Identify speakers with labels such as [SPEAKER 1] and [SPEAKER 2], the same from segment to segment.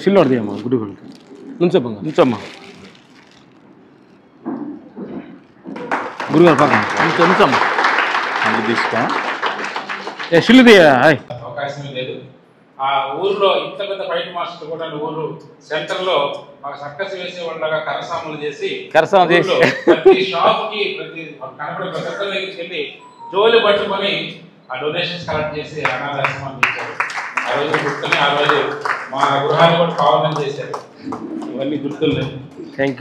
[SPEAKER 1] సిల్లోడిదమ్మా గుడికి నుంచమ్మా నుంచమ్మా గురుగారు పక్కన నుంచమ్మా తీసుకో సిల్లుది
[SPEAKER 2] అవకాశం లేదు. ఆ ఊర్లో ఇంత పెద్ద ఫైట్ మాస్టర్ కూడా ఊరు సెంటర్ లో మాకు సర్కస్ వేసే వాళ్ళగా కరసాములు చేసి ప్రతి షాప్ కి ప్రతి కనపడే ప్రతి ఒక్కరి దగ్గరికి వెళ్ళి జోలి పట్టుకొని ఆ డొనేషన్స్ కలెక్ట్ చేసి అనాథాశ్రమాన్ని ఇచ్చారు. ఆ రోజు గుర్తుని ఆ రోజు మా గృహాన్ని కూడా పావనం చేశారు. ఇవన్నీ గుర్తులు.
[SPEAKER 1] Thank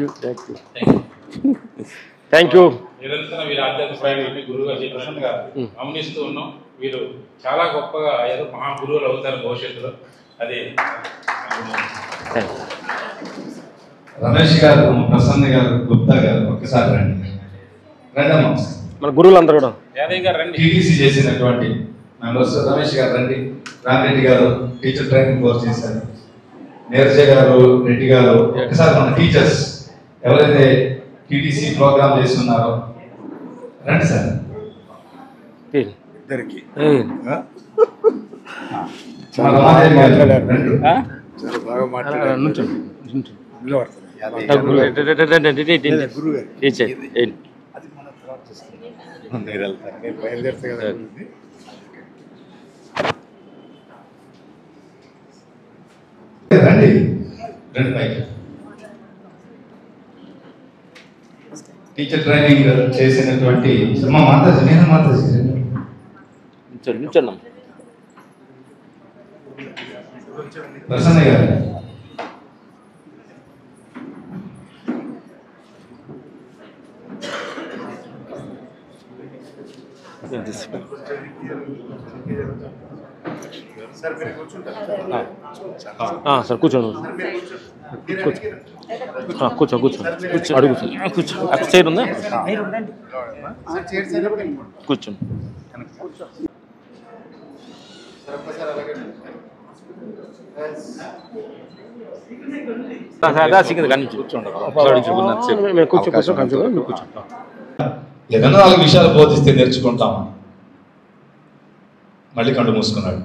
[SPEAKER 1] you.
[SPEAKER 2] నిరంతరం వీరు ఆధ్యాత్మిక గురువుగా చెప్పినట్టుగా గమనిస్తూ ఉన్నాం. వీరు చాలా గొప్పగా ఏదో మహా గురువులు అవుతారు భవిష్యత్తులో. అది
[SPEAKER 3] రమేష్ గారు, ప్రసన్న గారు, గుప్తా గారు ఒక్కసారి రండి.
[SPEAKER 1] మన గురువులందరూ కూడా
[SPEAKER 3] టీటీసీ చేసినటువంటి మెంబర్స్ రమేష్ గారు రండి. రామిరెడ్డి గారు టీచర్ ట్రైనింగ్ కోర్స్ చేశారు. నీరజ గారు, రెడ్డి గారు, ఒక్కసారి మన టీచర్స్ ఎవరైతే టీటీసీ ప్రోగ్రామ్ చేస్తున్నారో రండి సార్.
[SPEAKER 4] ఇద్దరికి
[SPEAKER 3] చాలా
[SPEAKER 4] బాగా మాట్లాడారు. బయలుదేరుతా కదా.
[SPEAKER 3] రండి రండి పైకి. టీచర్ ట్రైనింగ్ చేసినటువంటి మాతాజీ, నేను మాతాజీ ప్రసన్న గారు,
[SPEAKER 1] సార్ కూర్చోండి. కూర్చో అడుగు కూర్చో. అక్కడ చైర్ ఉందా? కూర్చోండి.
[SPEAKER 3] ఏదైనా 4 విషయాలు బోధిస్తే నేర్చుకుంటామా? మళ్ళీ కళ్ళు మూసుకున్నాడు.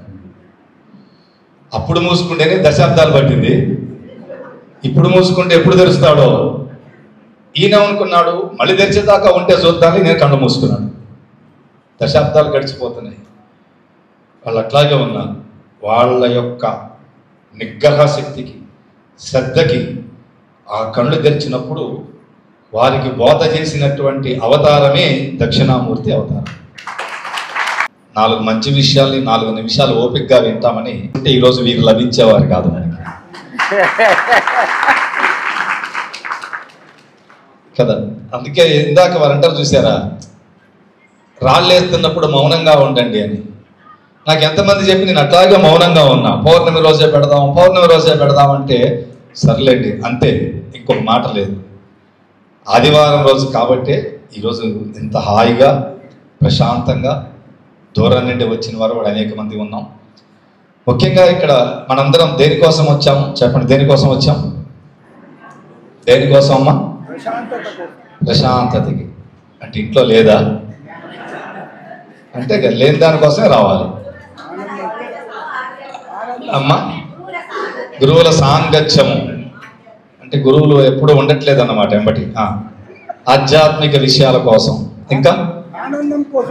[SPEAKER 3] అప్పుడు మూసుకుంటేనే దశాబ్దాలు పట్టింది. ఇప్పుడు మూసుకుంటే ఎప్పుడు తెరుస్తాడో ఈయన అనుకున్నాడు. మళ్ళీ తెరిచేదాకా ఉంటే చూద్దామని నేను కళ్ళు మూసుకున్నాను. దశాబ్దాలు గడిచిపోతున్నాయి. వాళ్ళు అట్లాగే ఉన్నారు. వాళ్ళ యొక్క నిగ్రహ శక్తికి, శ్రద్ధకి ఆ కళ్ళు తెరిచినప్పుడు వారికి బోధ చేసినటువంటి అవతారమే దక్షిణామూర్తి అవతారం. 4 మంచి విషయాల్ని 4 నిమిషాలు ఓపికగా వింటామని అంటే ఈరోజు వీరు లభించేవారు కాదు మనకి కదా. అందుకే ఇందాక వారు అంటారు చూసారా, రాళ్ళేస్తున్నప్పుడు మౌనంగా ఉండండి అని. నాకు ఎంతమంది చెప్పి నేను అట్లాగే మౌనంగా ఉన్నా. పౌర్ణమి రోజే పెడదాం అంటే సర్లేండి అంతే, ఇంకొక మాట లేదు. ఆదివారం రోజు కాబట్టే ఈరోజు ఇంత హాయిగా ప్రశాంతంగా దూరం నుండి వచ్చిన వారు కూడా అనేక మంది ఉన్నాం. ముఖ్యంగా ఇక్కడ మనందరం దేనికోసం వచ్చాము చెప్పండి? దేనికోసం వచ్చాం? దేనికోసం అమ్మా? ప్రశాంతతకి. అంటే ఇంట్లో లేదా అంటే లేని దానికోసమే రావాలి అమ్మా. గురువుల సాంగత్యము అంటే గురువులు ఎప్పుడు ఉండట్లేదు అన్నమాట. ఎంబటి ఆధ్యాత్మిక విషయాల కోసం, ఇంకా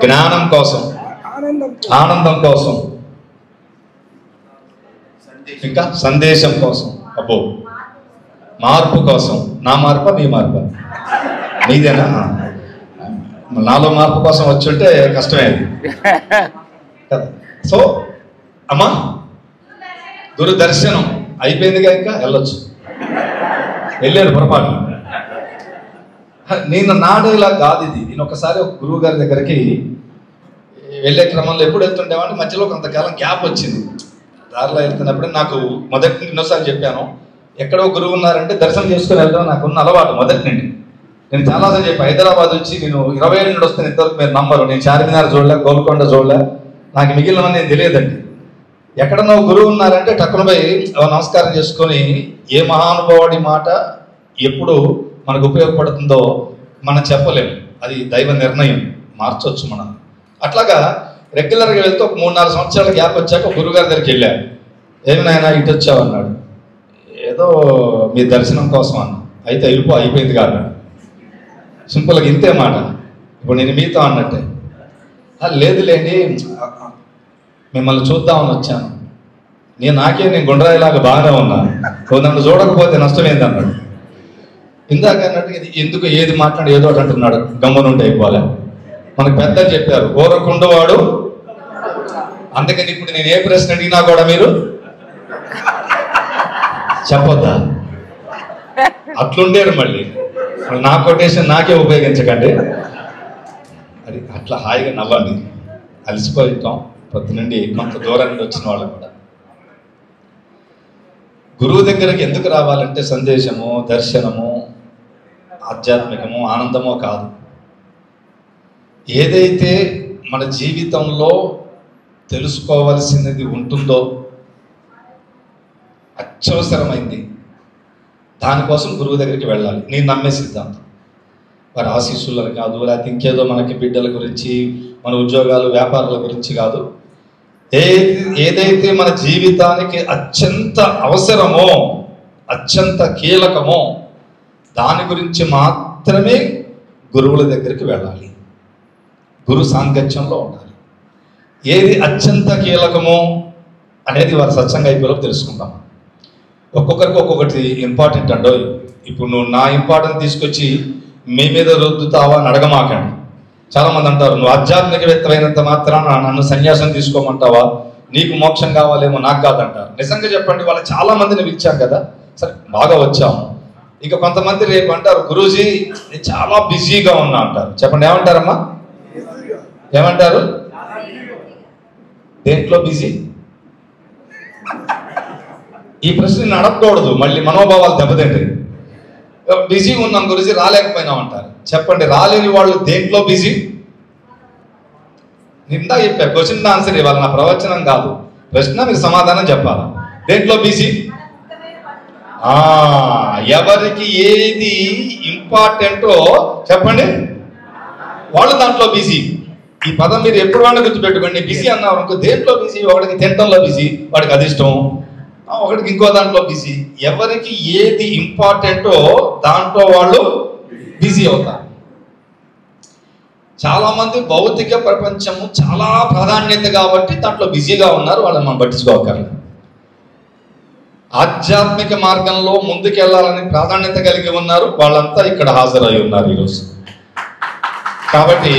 [SPEAKER 3] జ్ఞానం కోసం, ఆనందం కోసం, ఇంకా సందేశం కోసం, అబ్బో మార్పు కోసం. నా మార్ప మీ మార్ప మీదేనా? నాలో మార్పు కోసం వచ్చుంటే కష్టమే కదా. సో అమ్మా గురు దర్శనం అయిపోయిందిగా, ఇంకా వెళ్ళొచ్చు. వెళ్ళారు పొరపాటు. నేను నాడేలా కాదు ఇది. నేను ఒకసారి ఒక గురువు గారి దగ్గరికి వెళ్ళే క్రమంలో ఎప్పుడు వెళ్తుండేవాడిని, మధ్యలో కొంతకాలం గ్యాప్ వచ్చింది. దారిలో వెళ్తున్నప్పుడు నాకు మొదటి నుండి ఎన్నోసార్లు చెప్పాను, ఎక్కడో గురువు ఉన్నారంటే దర్శనం చేసుకుని వెళ్ళడం నాకున్న అలవాటు మొదటి నుండి. నేను చాలాసార్లు చెప్పాను, హైదరాబాద్ వచ్చి నేను 20 ఏళ్ళ నుండి వస్తాను, ఇంతవరకు మీరు నమ్మరు. నేను చార్మినార్ చూడలే, గోల్కొండ చూడలే, నాకు మిగిలినవన్నీ నేను తెలియదండి. ఎక్కడన్నా గురువు ఉన్నారంటే టక్కున పోయి నమస్కారం చేసుకొని ఏ మహానుభావుడి మాట ఎప్పుడు మనకు ఉపయోగపడుతుందో మనం చెప్పలేము. అది దైవ నిర్ణయం, మార్చొచ్చు మనం. అట్లాగా రెగ్యులర్గా వెళ్తే ఒక 3-4 సంవత్సరాల గ్యాప్ వచ్చాక గురుగారి దగ్గరికి వెళ్ళాను. ఏమి నాయనా ఇటు వచ్చావు అన్నాడు. ఏదో మీ దర్శనం కోసం అన్న. అయితే అయిపోయింది కాదు, సింపుల్గా ఇంతే మాట. ఇప్పుడు నేను మీతో అన్నట్టే, లేదులేండి మిమ్మల్ని చూద్దామని వచ్చాను. నేను గుండ్రాయిలాగా బాగానే ఉన్నాను, నన్ను చూడకపోతే నష్టం ఏందన్నాడు. ఇందాక అన్నట్టు ఎందుకు ఏది మాట్లాడి ఏదో ఒకటి అంటున్నాడు, గమ్మునుంటే అయిపోలే. మనకు పెద్దలు చెప్పారు, ఊరకుండవాడు. అందుకని ఇప్పుడు నేను ఏ ప్రశ్న అడిగినా కూడా మీరు చెప్పొద్దా? అట్లుండేరు. మళ్ళీ నా కొటేషన్ నాకే ఉపయోగించకండి. అది అట్లా హాయిగా నవ్వండి. అలసిపోయిటాం ప్రతి నుండి కొంత దూరం నుండి వచ్చిన వాళ్ళు కూడా. గురువు దగ్గరికి ఎందుకు రావాలంటే సందేశము, దర్శనము, ఆధ్యాత్మికము, ఆనందమో కాదు. ఏదైతే మన జీవితంలో తెలుసుకోవాల్సినది ఉంటుందో, అత్యవసరమైంది, దానికోసం గురువు దగ్గరికి వెళ్ళాలి. నేను నమ్మే సిద్ధాంతం. వారి ఆశీస్సులను కాదు, లేకపోతే ఇంకేదో మనకి బిడ్డల గురించి, మన ఉద్యోగాలు, వ్యాపారాల గురించి కాదు. ఏదైతే మన జీవితానికి అత్యంత అవసరమో, అత్యంత కీలకమో, దాని గురించి మాత్రమే గురువుల దగ్గరికి వెళ్ళాలి. గురు సాంగత్యంలో ఉండాలి. ఏది అత్యంత కీలకమో అనేది వారి సత్సంగ అయిపోయేలోపు తెలుసుకుందాం. ఒక్కొక్కరికి ఒక్కొక్కటి ఇంపార్టెంట్ అండో. ఇప్పుడు నువ్వు నా ఇంపార్టెంట్ తీసుకొచ్చి మీ మీద రుద్దుతావా అని అడగమాకండి. చాలామంది అంటారు, నువ్వు ఆధ్యాత్మికవేత్తమైనంత మాత్రాన నన్ను సన్యాసం తీసుకోమంటావా, నీకు మోక్షం కావాలేమో, నాకు కాదంటారు. నిజంగా చెప్పండి, వాళ్ళు చాలా మందిని పిలిచాం కదా, సరే బాగా వచ్చాము. ఇక కొంతమంది రేపు అంటారు, గురూజీ నేను చాలా బిజీగా ఉన్నా అంటారు. చెప్పండి, ఏమంటారమ్మా? ఏమంటారు? దేంట్లో బిజీ? ఈ ప్రశ్న అడగకూడదు, మళ్ళీ మనోభావాలు దెబ్బతింటాయి. బిజీగా ఉన్నాం గురూజీ, రాలేకపోయినాం అంటారు. చెప్పండి, రాలేని వాళ్ళు దేంట్లో బిజీ? నిందా చెప్పా, క్వశ్చన్ ఆన్సర్ ఇవ్వాలి, నా ప్రవచనం కాదు. ప్రశ్న మీరు సమాధానం చెప్పాలి. దేంట్లో బిజీ? ఎవరికి ఏది ఇంపార్టెంటో చెప్పండి, వాళ్ళు దాంట్లో బిజీ. ఈ పదం మీరు ఎప్పుడు వాడిని గుర్తుపెట్టుకోండి. బిజీ అన్నారు అనుకో, దేంట్లో బిజీ? ఒకటికి తినటంలో బిజీ, వాడికి అది ఇష్టం. ఒకటికి ఇంకో దాంట్లో బిజీ. ఎవరికి ఏది ఇంపార్టెంటో దాంట్లో వాళ్ళు బిజీ అవుతారు. చాలా మంది భౌతిక ప్రపంచము చాలా ప్రాధాన్యత కాబట్టి దాంట్లో బిజీగా ఉన్నారు, వాళ్ళని మనం పట్టించుకోగలం. ఆధ్యాత్మిక మార్గంలో ముందుకెళ్లాలని ప్రాధాన్యత కలిగి ఉన్నారు, వాళ్ళంతా ఇక్కడ హాజరై ఉన్నారు ఈరోజు. కాబట్టి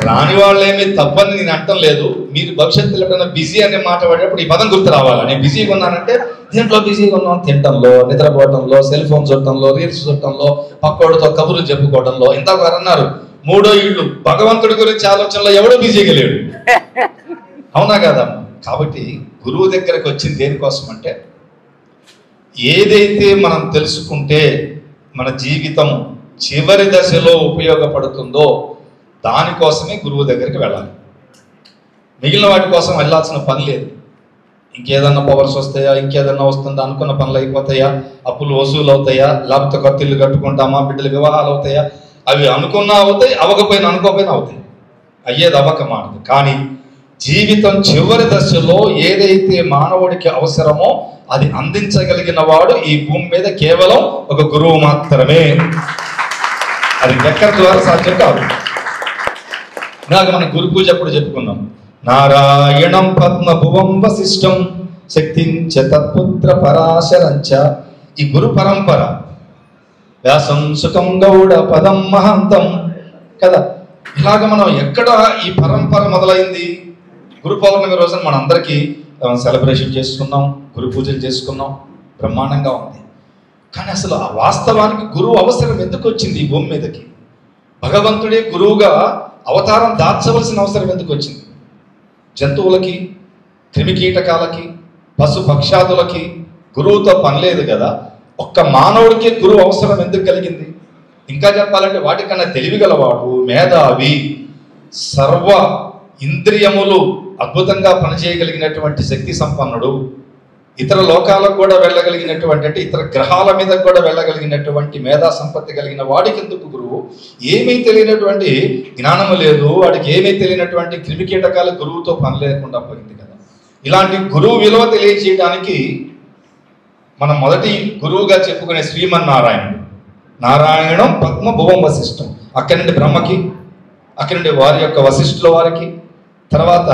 [SPEAKER 3] రాని వాళ్ళేమీ తప్పని నేను అంటం లేదు. మీరు భవిష్యత్తులో ఎప్పుడైనా బిజీ అనే మాట పడేటప్పుడు ఈ పదం గుర్తు రావాలి. నేను బిజీగా ఉన్నానంటే దీంట్లో బిజీగా ఉన్నాను, తినటంలో, నిద్రపోవటంలో, సెల్ ఫోన్ చూడటంలో, రీల్స్ చూడటంలో, పక్కోడితో కబుర్లు చెప్పుకోవడంలో. ఇందాక వారు అన్నారు, 3వ ఇళ్ళు, భగవంతుడి గురించి ఆలోచనలో ఎవడో బిజీగా లేడు. అవునా కదా? కాబట్టి గురువు దగ్గరకు వచ్చింది దేనికోసం అంటే, ఏదైతే మనం తెలుసుకుంటే మన జీవితం చివరి దశలో ఉపయోగపడుతుందో దానికోసమే గురువు దగ్గరికి వెళ్ళాలి. మిగిలిన వాటి కోసం వెళ్ళాల్సిన పని లేదు. ఇంకేదన్నా పవర్స్ వస్తాయా, ఇంకేదన్నా వస్తుందా, అనుకున్న పనులు అయిపోతాయా, అప్పులు వసూలు అవుతాయా, లేకపోతే కొత్త ఇల్లు కట్టుకుంటామా, బిడ్డల వివాహాలు అవుతాయా, అవి అనుకున్నా అవుతాయి, అవ్వకపోయినా అనుకోకపోయినా అవుతాయి. అయ్యేది అవ్వక మానదు. కానీ జీవితం చివరి దశలో ఏదైతే మానవుడికి అవసరమో అది అందించగలిగిన వాడు ఈ భూమి మీద కేవలం ఒక గురువు మాత్రమే. అది ఎక్కడి ద్వారా సాధ్యం కాదు. ఇలాగ మన గురు పూజ అప్పుడు చెప్పుకున్నాం, నారాయణం పద్మభువం వశిష్టం శక్తించ తత్పుత్ర పరాశరంచ. ఈ గురు పరంపర, వ్యాసం సుఖం గౌడ పదం మహాంతం కదా. ఇలాగ మనం ఎక్కడ ఈ పరంపర మొదలైంది? గురు పౌర్ణమి రోజున మన అందరికీ సెలబ్రేషన్ చేసుకున్నాం, గురు పూజలు చేసుకున్నాం, బ్రహ్మాండంగా ఉంది. కానీ అసలు ఆ వాస్తవానికి గురువు అవసరం ఎందుకు వచ్చింది ఈ భూమి మీదకి? భగవంతుడే గురువుగా అవతారం దాల్చవలసిన అవసరం ఎందుకు వచ్చింది? జంతువులకి, క్రిమికీటకాలకి, పశు పక్షాదులకి గురువుతో పని లేదు కదా. ఒక్క మానవుడికి గురువు అవసరం ఎందుకు కలిగింది? ఇంకా చెప్పాలంటే వాటికన్నా తెలివిగలవాడు, మేధావి, సర్వ ఇంద్రియములు అద్భుతంగా పనిచేయగలిగినటువంటి శక్తి సంపన్నుడు, ఇతర లోకాలకు కూడా వెళ్ళగలిగినటువంటి, అంటే ఇతర గ్రహాల మీద కూడా వెళ్ళగలిగినటువంటి మేధా సంపత్తి కలిగిన వాడికి ఎందుకు గురువు? ఏమీ తెలియనటువంటి జ్ఞానము లేదు, వాడికి ఏమీ తెలియనటువంటి క్రిమికీటకాల గురువుతో పని లేకుండా పోయింది కదా. ఇలాంటి గురువు విలువ తెలియజేయడానికి మనం మొదటి గురువుగా చెప్పుకునే శ్రీమన్నారాయణుడు. నారాయణం పద్మభువం వశిష్టం. అక్కడి నుండి బ్రహ్మకి, అక్కడి నుండి వారి యొక్క వశిష్ఠుల వారికి, తర్వాత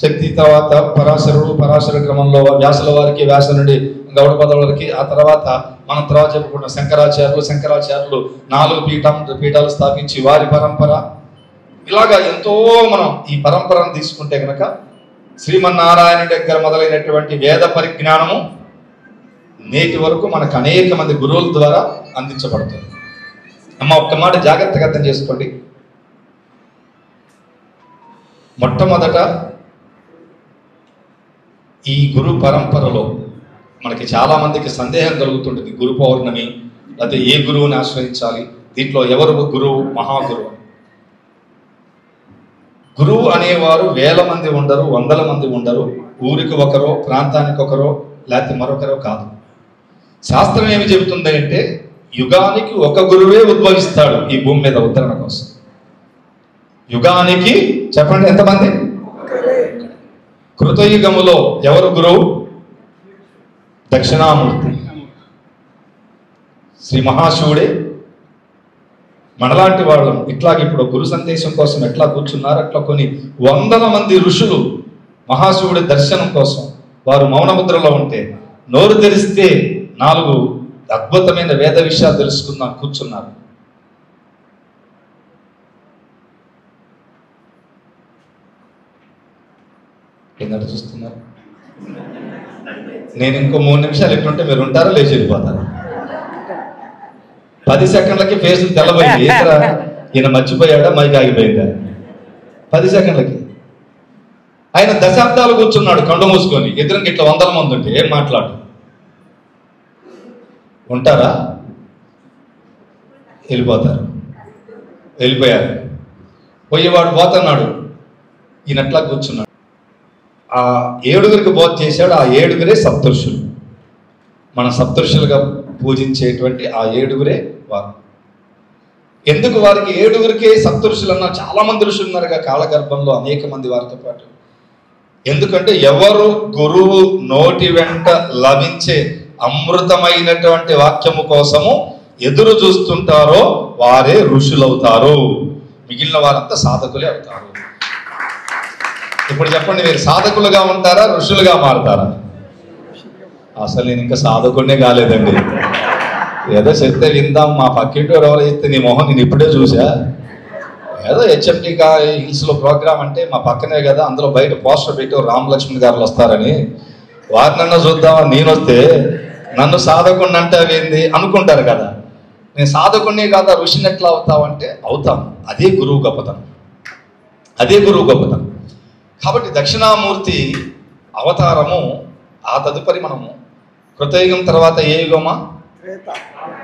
[SPEAKER 3] శక్తి, తర్వాత పరాశరుడు, పరాశర క్రమంలో వ్యాసుల వారికి, వ్యాస నుండి గౌడపదుల వారికి, ఆ తర్వాత మనం తర్వాత చెప్పుకున్న శంకరాచార్యులు 4 పీఠాలు స్థాపించి వారి పరంపర, ఇలాగా ఎంతో మనం ఈ పరంపరను తీసుకుంటే కనుక శ్రీమన్నారాయణ దగ్గర మొదలైనటువంటి వేద పరిజ్ఞానము నేటి వరకు మనకు అనేక మంది గురువుల ద్వారా అందించబడుతుంది. అమ్మ ఒక్క మాట జాగ్రత్తగా అర్థం చేసుకోండి. మొట్టమొదట ఈ గురు పరంపరలో మనకి చాలా మందికి సందేహం కలుగుతుంటుంది. గురు పౌర్ణమి లేకపోతే ఏ గురువుని ఆశ్రయించాలి, దీంట్లో ఎవరు గురువు, మహాగురువు. గురువు అనేవారు వేల మంది ఉండరు, వందల మంది ఉండరు. ఊరికి ఒకరో, ప్రాంతానికి ఒకరో, లేకపోతే మరొకరో కాదు. శాస్త్రం ఏమి చెబుతుంది అంటే యుగానికి ఒక గురువే ఉద్భవిస్తాడు ఈ భూమి మీద ఉద్ధరణ కోసం. యుగానికి చెప్పండి ఎంతమంది? కృతయుగములో ఎవరు గురువు? దక్షిణామూర్తి శ్రీ మహాశివుడే. మనలాంటి వాళ్ళం ఇట్లాగ ఇప్పుడు గురు సందేశం కోసం ఎట్లా కూర్చున్నారు, అట్లా కొన్ని వందల మంది ఋషులు మహాశివుడి దర్శనం కోసం వారు మౌనముద్రలో ఉంటే నోరు తెరిస్తే 4 అద్భుతమైన వేద విషయాలు తెలుసుకుందాం కూర్చున్నారు. ఏంటంటే చూస్తున్నారు. నేను ఇంకో 3 నిమిషాలు ఎట్లుంటే మీరు ఉంటారా, లేచి వెళ్ళిపోతారా? 10 సెకండ్లకి ఫేస్ తెల్లబోయింది. ఈయన మర్చిపోయాడా, మైక్ ఆగిపోయిందా? 10 సెకండ్లకి. ఆయన దశాబ్దాలు కూర్చున్నాడు కళ్ళు మూసుకొని. ఎదురుకి ఇట్లా వందల మంది ఉంటే ఏం మాట్లాడు ఉంటారా? వెళ్ళిపోయారు. పోయేవాడు పోతున్నాడు, ఈయనట్లా కూర్చున్నాడు. ఆ 7గురికి బోధ చేశాడు. ఆ 7గురే సప్తఋషులు. మన సప్తఋషులుగా పూజించేటువంటి ఆ 7గురే వారు. ఎందుకు వారికి 7గురికే సప్తఋషులు అన్నారు? చాలా మంది ఋషులు ఉన్నారుగా కాలగర్భంలో, అనేక మంది వారితో పాటు. ఎందుకంటే ఎవరు గురువు నోటి వెంట లభించే అమృతమైనటువంటి వాక్యము కోసము ఎదురు చూస్తుంటారో వారే ఋషులవుతారు. మిగిలిన వారంతా సాధకులే అవుతారు. ఇప్పుడు చెప్పండి, మీరు సాధకులుగా ఉంటారా, ఋషులుగా మారుతారా? అసలు నేను ఇంకా సాధకుడినే కాలేదండి. ఏదో చెప్తే విందాం, మా పక్కింటి ఎవరో చెప్తే నీ మొహం నేను ఇప్పుడే చూసా. ఏదో హెచ్ఎండి హిల్స్లో ప్రోగ్రామ్ అంటే మా పక్కనే కదా, అందులో బయట పోస్టర్ పెట్టి రామ్ లక్ష్మణ్ గారు వస్తారని వారినన్నా చూద్దామని నేను వస్తే నన్ను సాధకుడిని అంటే అవేంది అనుకుంటారు కదా. నేను సాధకుడిని కాదా, ఋషిని ఎట్లా అవుతావంటే అవుతాం. అదే గురువు గొప్పతనం, అదే గురువు గొప్పతనం. కాబట్టి దక్షిణామూర్తి అవతారము. ఆ తదుపరి మనము కృతయుగం తర్వాత ఏ యుగమా?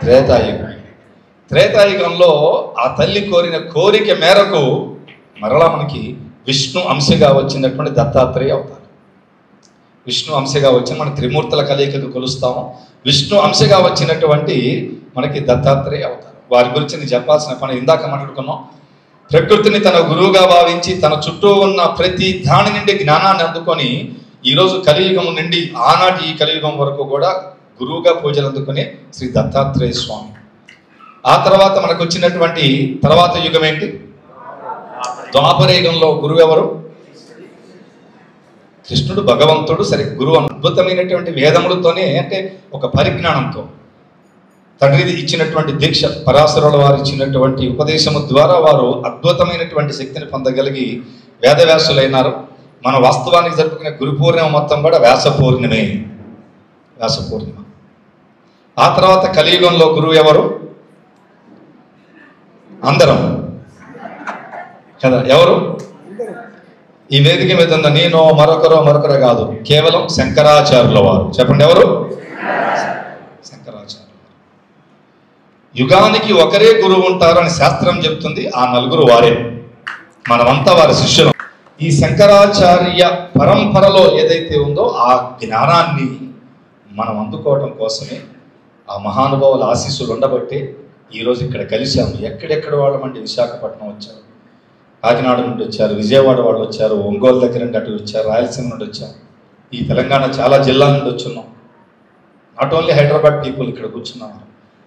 [SPEAKER 3] త్రేతాయుగం. త్రేతాయుగంలో ఆ తల్లి కోరిన కోరిక మేరకు మరలా మనకి విష్ణు అంశగా వచ్చినటువంటి దత్తాత్రేయ అవతారం. విష్ణు అంశగా వచ్చి మన త్రిమూర్తుల కలయికకు కొలుస్తాము. విష్ణు అంశగా వచ్చినటువంటి మనకి దత్తాత్రేయ అవతారం. వారి గురించి నేను చెప్పాల్సిన పని ఇందాక మాట్లాడుకున్నాం. ప్రకృతిని తన గురువుగా భావించి తన చుట్టూ ఉన్న ప్రతి దాని నుండి జ్ఞానాన్ని అందుకొని ఈరోజు కలియుగం నుండి ఆనాటి ఈ కలియుగం వరకు కూడా గురువుగా పూజలు అందుకునే శ్రీ దత్తాత్రేయ స్వామి. ఆ తర్వాత మనకు వచ్చినటువంటి తర్వాత యుగం ఏంటి? ద్వాపర యుగంలో గురువు ఎవరు? కృష్ణుడు, భగవంతుడు. సరే, గురువు అద్భుతమైనటువంటి వేదములతోనే, అంటే ఒక పరిజ్ఞానంతో తండ్రి ఇచ్చినటువంటి దీక్ష, పరాశరుల వారు ఇచ్చినటువంటి ఉపదేశము ద్వారా వారు అద్భుతమైనటువంటి శక్తిని పొందగలిగి వేదవ్యాసులైనారు. మన వాస్తవానికి జరుపుకునే గురు పూర్ణిమ మొత్తం కూడా వ్యాస పూర్ణిమే, వ్యాస పూర్ణిమ. ఆ తర్వాత కలియుగంలో గురువు ఎవరు? అందరం కదా. ఎవరు? ఈ వేదిక మీద ఉన్న నేను, మరొకరు కాదు, కేవలం శంకరాచార్యుల వారు. చెప్పండి, ఎవరు? శంకరాచార్యులు. యుగానికి ఒకరే గురువు ఉంటారని శాస్త్రం చెప్తుంది. ఆ 4 వారే, మనమంతా వారి శిష్యులు. ఈ శంకరాచార్య పరంపరలో ఏదైతే ఉందో ఆ జ్ఞానాన్ని మనం అందుకోవడం కోసమే ఆ మహానుభావుల ఆశీస్సులు ఉండబట్టి ఈరోజు ఇక్కడ కలిశాము. ఎక్కడెక్కడ వాళ్ళమండి, విశాఖపట్నం వచ్చారు, కాకినాడ నుండి వచ్చారు, విజయవాడ వాళ్ళు వచ్చారు, ఒంగోలు దగ్గర నుండి అటు వచ్చారు, రాయలసీమ నుండి వచ్చారు, ఈ తెలంగాణ చాలా జిల్లాల నుండి వచ్చున్నాం. నాట్ ఓన్లీ హైదరాబాద్ పీపుల్ ఇక్కడ కూర్చున్నారు,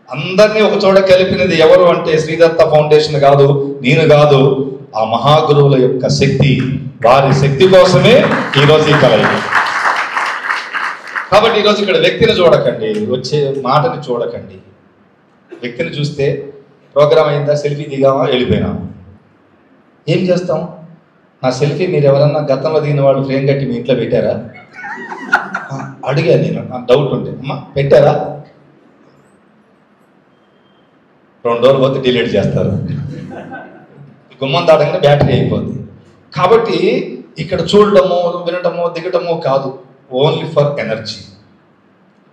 [SPEAKER 3] అందరినీ ఒక చోట కలిపినది ఎవరు అంటే శ్రీదత్త ఫౌండేషన్ కాదు, నేను కాదు, ఆ మహాగురువుల యొక్క శక్తి. వారి శక్తి కోసమే ఈరోజు ఈ కలయిక. కాబట్టి ఈరోజు ఇక్కడ వ్యక్తిని చూడకండి, వచ్చే మాటని చూడకండి. వ్యక్తిని చూస్తే ప్రోగ్రామ్ అయిందా, సెల్ఫీ దిగామా, వెళ్ళిపోయినామా, ఏం చేస్తాం? నా సెల్ఫీ మీరు ఎవరన్నా గతంలో దిగిన వాళ్ళు ఫ్రేమ్ కట్టి మీ ఇంట్లో పెట్టారా? అడిగా నేను, నాకు డౌట్ ఉంటే, అమ్మా పెట్టారా? 2 రోజులు పోతే డిలీట్ చేస్తారు, గుమ్మం దాటగానే బ్యాటరీ అయిపోద్ది. కాబట్టి ఇక్కడ చూడటము, వినటము, దిగటము కాదు, ఓన్లీ ఫర్ ఎనర్జీ.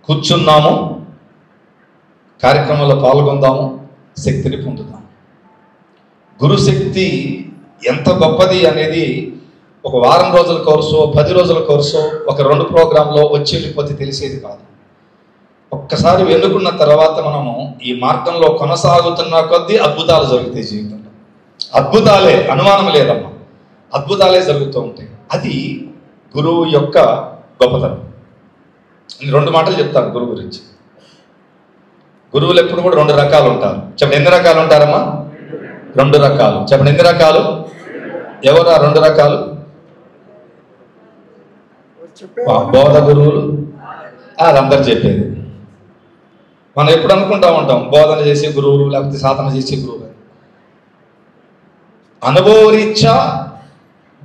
[SPEAKER 3] కూర్చున్నాము, కార్యక్రమంలో పాల్గొందాము, శక్తిని పొందుదాం. గురుశక్తి ఎంత గొప్పది అనేది ఒక వారం రోజుల కోర్సు, 10 రోజుల కోర్సు, ఒక 2 ప్రోగ్రాంలో వచ్చి వెళ్ళిపోతే తెలిసేది కాదు. ఒక్కసారి వెనుకున్న తర్వాత మనము ఈ మార్గంలో కొనసాగుతున్న కొద్దీ అద్భుతాలు జరుగుతాయి జీవితంలో. అద్భుతాలే, అనుమానం లేదమ్మా, అద్భుతాలే జరుగుతూ ఉంటాయి. అది గురువు యొక్క గొప్పతనం. 2 మాటలు చెప్తాను గురువు గురించి. గురువులు ఎప్పుడు కూడా 2 రకాలు ఉంటారు. చెప్పండి ఎన్ని రకాలు ఉంటారమ్మా? 2 రకాలు. చెప్పండి ఎన్ని రకాలు? ఎవరా 2 రకాలు? బోధ గురువులు, అదందరు చెప్పేది. మనం ఎప్పుడు అనుకుంటా ఉంటాం బోధన చేసే గురువులు లేకపోతే సాధన చేసే గురువులు. అనుభవరీత్యా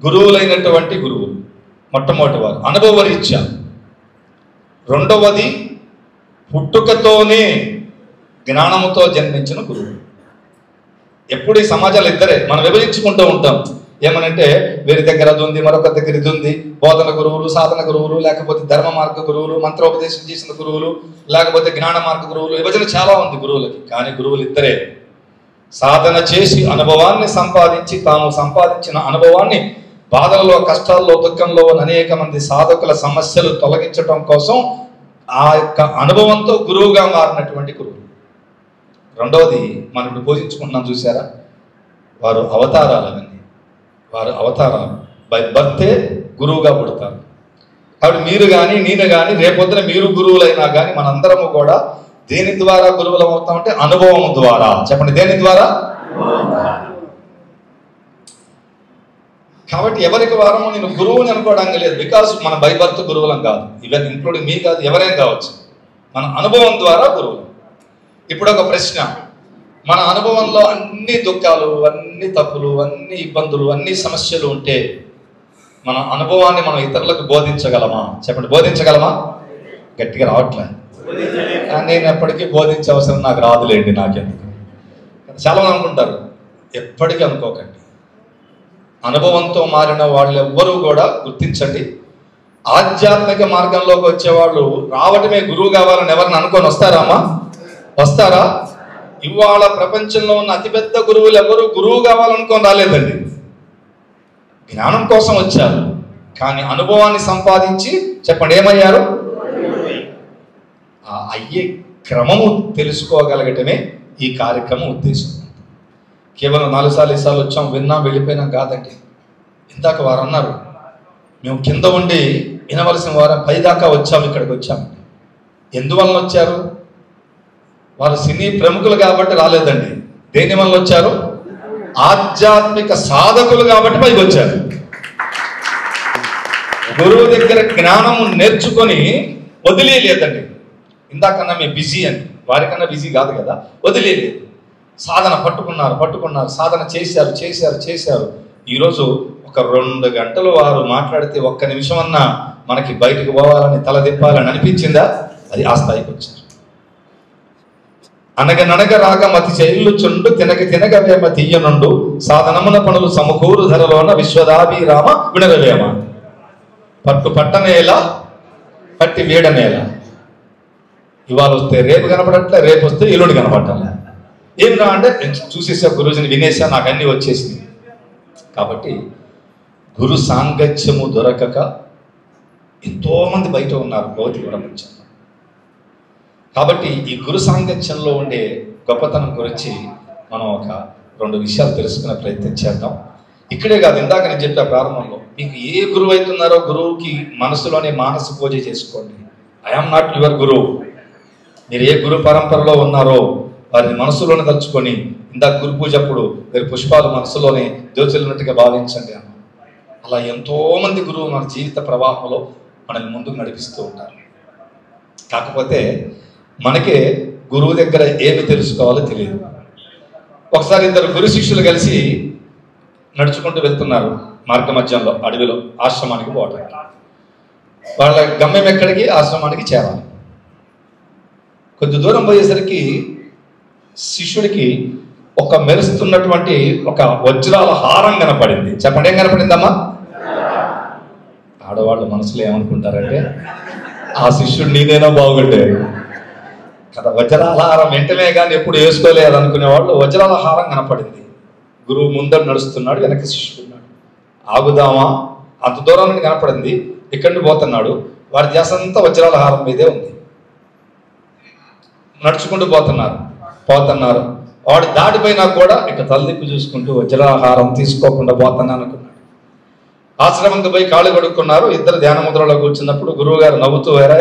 [SPEAKER 3] గురువులైనటువంటి గురువులు మొట్టమొదటి వారు అనుభవరీత్యా. రెండవది పుట్టుకతోనే జ్ఞానముతో జన్మించిన గురువు. ఎప్పుడు ఈ సమాజాలు ఇద్దరే, మనం విభజించుకుంటూ ఉంటాం. ఏమనంటే వీరి దగ్గర అది ఉంది, మరొక దగ్గర ఇది ఉంది. బోధన గురువులు, సాధన గురువులు, లేకపోతే ధర్మ మార్గ గురువులు, మంత్రోపదేశం చేసిన గురువులు, లేకపోతే జ్ఞాన మార్గ గురువులు. విభజన చాలా ఉంది గురువులకి, కానీ గురువులు ఇద్దరే. సాధన చేసి అనుభవాన్ని సంపాదించి, తాము సంపాదించిన అనుభవాన్ని బాధల్లో, కష్టాల్లో, దుఃఖంలో అనేక మంది సాధకుల సమస్యలు తొలగించడం కోసం ఆ యొక్క అనుభవంతో గురువుగా మారినటువంటి గురువులు. రెండవది మనం ఇప్పుడు పూజించుకుంటున్నాం చూసారా, వారు అవతారాలని. వారు అవతారాలు, బై బర్తే గురువుగా పుడతారు. కాబట్టి మీరు కానీ నేను కానీ రేపొద్దున మీరు గురువులైనా కానీ మనందరము కూడా దేని ద్వారా గురువులం అవుతామంటే అనుభవం ద్వారా. చెప్పండి దేని ద్వారా? కాబట్టి ఎవరికి వారము నేను గురువుని అనుకోవడానికి లేదు. బికాస్ మన బై బర్త్ గురువులం కాదు, ఈవెన్ ఇంక్లూడింగ్ మీ కాదు, ఎవరైనా కావచ్చు. మన అనుభవం ద్వారా గురువులు. ఇప్పుడు ఒక ప్రశ్న, మన అనుభవంలో అన్ని దుఃఖాలు, అన్ని తప్పులు, అన్ని ఇబ్బందులు, అన్ని సమస్యలు ఉంటే మన అనుభవాన్ని మనం ఇతరులకు బోధించగలమా? చెప్పండి బోధించగలమా? గట్టిగా రావట్లే. నేను ఎప్పటికీ బోధించే అవసరం నాకు రాదులేండి, నాకెందుకు. చాలా మంది అనుకుంటారు, ఎప్పటికీ అనుకోకండి. అనుభవంతో మారిన వాళ్ళు ఎవ్వరూ కూడా గుర్తించండి, ఆధ్యాత్మిక మార్గంలోకి వచ్చేవాళ్ళు రావటమే గురువు కావాలని ఎవరిని అనుకొని వస్తారామా? వస్తారా? ఇవాళ ప్రపంచంలో ఉన్న అతిపెద్ద గురువులు ఎవరు గురువు కావాలనుకొని రాలేదండి, జ్ఞానం కోసం వచ్చారు. కానీ అనుభవాన్ని సంపాదించి చెప్పండి ఏమయ్యారు? ఆ అయ్యే క్రమము తెలుసుకోగలగటమే ఈ కార్యక్రమం ఉద్దేశం. కేవలం 4 సార్లు 5 సార్లు వచ్చాం, విన్నాం, వెళ్ళిపోయినాం కాదండి. ఇందాక వారు అన్నారు మేము కింద ఉండి వినవలసిన వారం పైదాకా వచ్చాము, ఇక్కడికి వచ్చాము. ఎందువల్ల వచ్చారు? వారు సినీ ప్రముఖులు కాబట్టి రాలేదండి. దేని వల్ల వచ్చారు? ఆధ్యాత్మిక సాధకులు కాబట్టి పైకి వచ్చారు. గురువు దగ్గర జ్ఞానము నేర్చుకొని వదిలేయలేదండి. ఇందాకన్నా మేము బిజీ అని, వారికన్నా బిజీ కాదు కదా, వదిలేయలేదు. సాధన పట్టుకున్నారు, సాధన చేశారు. ఈరోజు ఒక 2 గంటలు వారు మాట్లాడితే 1 నిమిషం అన్నా మనకి బయటకు పోవాలని, తల తిప్పాలని అనిపించిందా? అది ఆ స్థాయికి వచ్చారు. అనగననగ రాగమతి చెల్లుచుండు, తినగ వేమ తీయనుండు, సాధనమున పనులు సమకూరు ధరలోన విశ్వదాభిరామ వినరవేమ. పట్టు పట్టనేల పట్టి వేడనేల. ఇవాళ వస్తే రేపు కనపడట్లే, రేపు వస్తే ఎల్లుండి కనపడాలి. ఏమిరా అంటే చూసేసా, గురువుని వినేసా, నాకు అన్నీ వచ్చేసింది. కాబట్టి గురు సాంగత్యము దొరకక ఎంతోమంది బయట ఉన్నారు భౌతిక ప్రపంచంలో. కాబట్టి ఈ గురు సాంగత్యంలో ఉండే గొప్పతనం గురించి మనం ఒక 2 విషయాలు తెలుసుకునే ప్రయత్నం చేద్దాం. ఇక్కడే కాదు, ఇందాక నేను చెప్పా ప్రారంభంలో, మీకు ఏ గురువు అవుతున్నారో గురువుకి మనసులోనే మానస పూజ చేసుకోండి. ఐఎమ్ నాట్ యువర్ గురువు, మీరు ఏ గురు పరంపరలో ఉన్నారో వారిని మనసులోనే తలుచుకొని ఇందాక గురు పూజ అప్పుడు మీరు పుష్పాలు మనసులోనే జ్యోతిలున్నట్టుగా భావించండి అన్న. అలా ఎంతోమంది గురువు మన జీవిత ప్రవాహంలో మనల్ని ముందుకు నడిపిస్తూ ఉంటారు. కాకపోతే మనకే గురువు దగ్గర ఏమి తెలుసుకోవాలో తెలియదు. ఒకసారి ఇద్దరు గురు శిష్యులు కలిసి నడుచుకుంటూ వెళ్తున్నారు మార్గ మధ్యంలో అడవిలో ఆశ్రమానికి పోవటానికి. వాళ్ళ గమ్యం ఎక్కడికి? ఆశ్రమానికి చేరాలి. కొద్ది దూరం పోయేసరికి శిష్యుడికి ఒక మెరుస్తున్నటువంటి ఒక వజ్రాల హారం కనపడింది. చెప్పండి, ఏం కనపడిందమ్మా? ఆడవాళ్ళు మనసులో ఏమనుకుంటారంటే ఆ శిష్యుడు నీదేనా బాగుండే కదా. వజ్రాల హారం వెంటనే కానీ ఎప్పుడు వేసుకోలేదు అనుకునే వాళ్ళు వజ్రాల హారం కనపడింది. గురువు ముందర నడుస్తున్నాడు, వెనక శిష్యుడు ఉన్నాడు. ఆగుదామా? అంత దూరం నుండి కనపడింది. ఇక్కడి నుండి పోతున్నాడు. వాడి ధ్యాస అంతా వజ్రాల హారం మీదే ఉంది. నడుచుకుంటూ పోతున్నారు. వాడు దాటిపోయినా కూడా ఇక తలదిప్పు చూసుకుంటూ వజ్రాహారం తీసుకోకుండా పోతున్నాను అనుకున్నాడు. ఆశ్రమంకి పోయి కాళ్ళు కడుక్కున్నారు. ఇద్దరు ధ్యాన ముద్రలో కూర్చున్నప్పుడు గురువు గారు నవ్వుతూ వేరే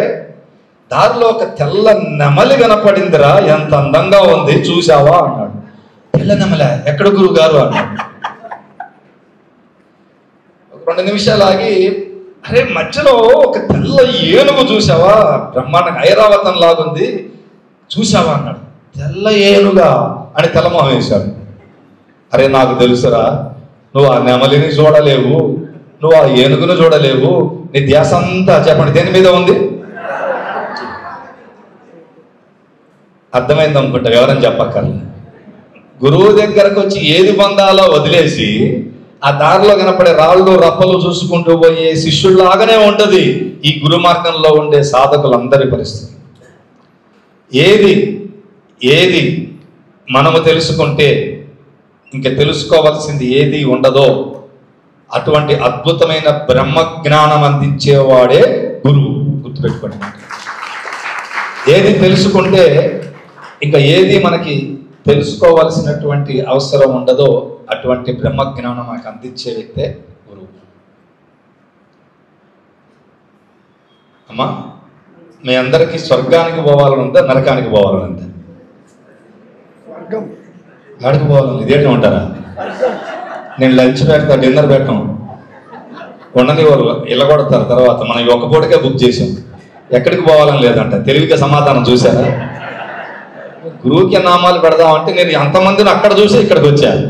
[SPEAKER 3] దారిలో ఒక తెల్ల నెమలి కనపడిందిరా, ఎంత అందంగా ఉంది చూసావా అన్నాడు. తెల్ల నెమల ఎక్కడ గురువు గారు అన్నాడు. 2 నిమిషాలు ఆగి, అరే మధ్యలో ఒక తెల్ల ఏనుగు చూసావా, బ్రహ్మాండంగా ఐరావతం లాగుంది చూసావా అన్నాడు. తెల్ల ఏనుగా అని తెల్లమొహం వేశాడు. అరే నాకు తెలుసురా, నువ్వు ఆ నెమలిని చూడలేవు, నువ్వు ఆ ఏనుగును చూడలేవు, నీ ధ్యాస అంతా చెప్పండి దేని మీద ఉంది? అర్థమైంది అనుకుంటా, ఎవరని చెప్పక్కర్లే. గురువు దగ్గరకు వచ్చి ఏది పొందాలో వదిలేసి ఆ దారిలో కనపడే రాళ్ళు రప్పలు చూసుకుంటూ పోయే శిష్యుల్లాగానే ఉంటుంది ఈ గురు మార్గంలో ఉండే సాధకులందరి పరిస్థితి. ఏది మనము తెలుసుకుంటే ఇంకా తెలుసుకోవాల్సింది ఏది ఉండదో అటువంటి అద్భుతమైన బ్రహ్మ జ్ఞానం అందించేవాడే గురువు. గుర్తుపెట్టుకోండి. ఏది తెలుసుకుంటే ఇంకా ఏది మనకి తెలుసుకోవాల్సినటువంటి అవసరం ఉండదో అటువంటి బ్రహ్మ జ్ఞానం మనకు అందించే వ్యక్తే గురువు. అమ్మా, మీ అందరికీ స్వర్గానికి పోవాలని ఉందా, నరకానికి పోవాలని ఉందా? ఆడికి పోవాలని ఇదేంటి ఉంటారా? నేను లంచ్ పెడతా, డిన్నర్ పెట్టాం, ఉండని వాళ్ళు ఇళ్ళగొడతారు. తర్వాత మనం ఒక పూటకే బుక్ చేసాం. ఎక్కడికి పోవాలని లేదంట. తెలివిగా సమాధానం చూసారా? గురువుకి నామాలు పెడదామంటే నేను అంతమందిని అక్కడ చూసి ఇక్కడికి వచ్చాను.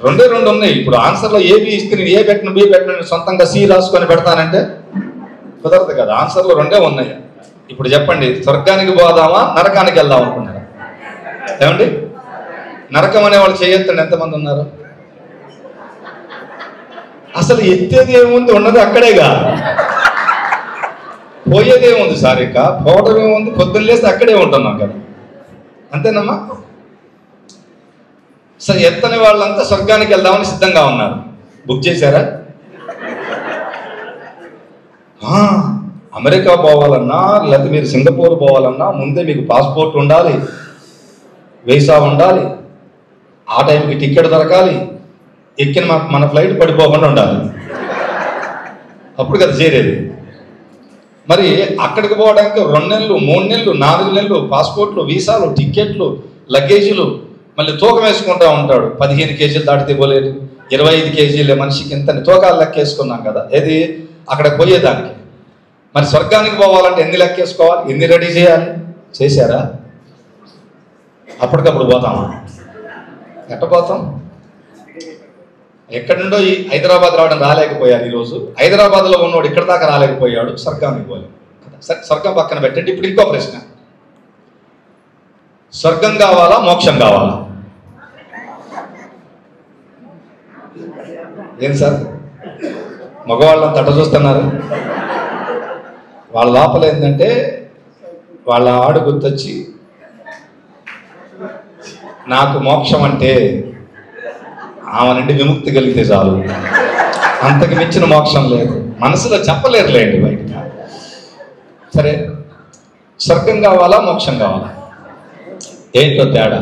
[SPEAKER 3] 2 ఉన్నాయి. ఇప్పుడు ఆన్సర్లో ఏబి ఇస్తే నేను ఏ పెట్టిన బి పెట్టిన సొంతంగా సి రాసుకొని పెడతానంటే కుదరదు కదా. ఆన్సర్లో 2 ఉన్నాయి. ఇప్పుడు చెప్పండి, స్వర్గానికి పోదామా నరకానికి వెళ్దాం అనుకున్నారా? ఏమండి, నరకం అనే వాళ్ళు చేయొద్దండి. ఎంతమంది ఉన్నారు? అసలు ఎత్తేది ఏముంది, ఉన్నది అక్కడేగా. పోయేదేముంది సారిక, పోవటం ఏముంది, పొద్దున్న లేస్తే అక్కడే ఉంటున్నాం కదా. అంతేనమ్మా? సరే, ఎత్తని వాళ్ళంతా స్వర్గానికి వెళ్దామని సిద్ధంగా ఉన్నారు. బుక్ చేశారా? అమెరికా పోవాలన్నా లేకపోతే మీరు సింగపూర్ పోవాలన్నా ముందే మీకు పాస్పోర్ట్ ఉండాలి, వీసా ఉండాలి, ఆ టైంకి టికెట్ దొరకాలి, ఎక్కిన మన ఫ్లైట్ పడిపోకుండా ఉండాలి. అప్పుడు కదా చేరేది. మరి అక్కడికి పోవడానికి 2 నెలలు 3 నెలలు 4 నెలలు పాస్పోర్ట్లు, వీసాలు, టికెట్లు, లగేజీలు, మళ్ళీ తూకం వేసుకుంటూ ఉంటాడు. 15 కేజీలు దాటితే పోలేదు, 25 కేజీలే మనిషికి ఇంతని తూకాలు లెక్కేసుకున్నాం కదా. ఏది అక్కడికి పోయేదానికి. మరి స్వర్గానికి పోవాలంటే ఎన్ని లెక్కేసుకోవాలి, ఎన్ని రెడీ చేయాలి? చేశారా? అప్పటికప్పుడు పోతామా? ఎట్ట పోతాం? ఎక్కడి నుండో ఈ హైదరాబాద్ రావడం రాలేకపోయారు. ఈరోజు హైదరాబాద్లో ఉన్నవాడు ఇక్కడ దాకా రాలేకపోయాడు, స్వర్గానికి పోలేదు. సరే, స్వర్గం పక్కన పెట్టండి. ఇప్పుడు ఇంకో ప్రశ్న, స్వర్గం కావాలా మోక్షం కావాలా? ఏం సార్ మగవాళ్ళని తట చూస్తున్నారు? వాళ్ళ లోపల ఏంటంటే వాళ్ళ ఆడు గుర్తొచ్చి నాకు మోక్షం అంటే ఆమె నుండి విముక్తి కలిగితే చాలు, అంతకు మించిన మోక్షం లేదు. మనసులో చెప్పలేరులేండి బయట. సరే, స్వర్గం కావాలా మోక్షం కావాలా? ఏంటో తేడా?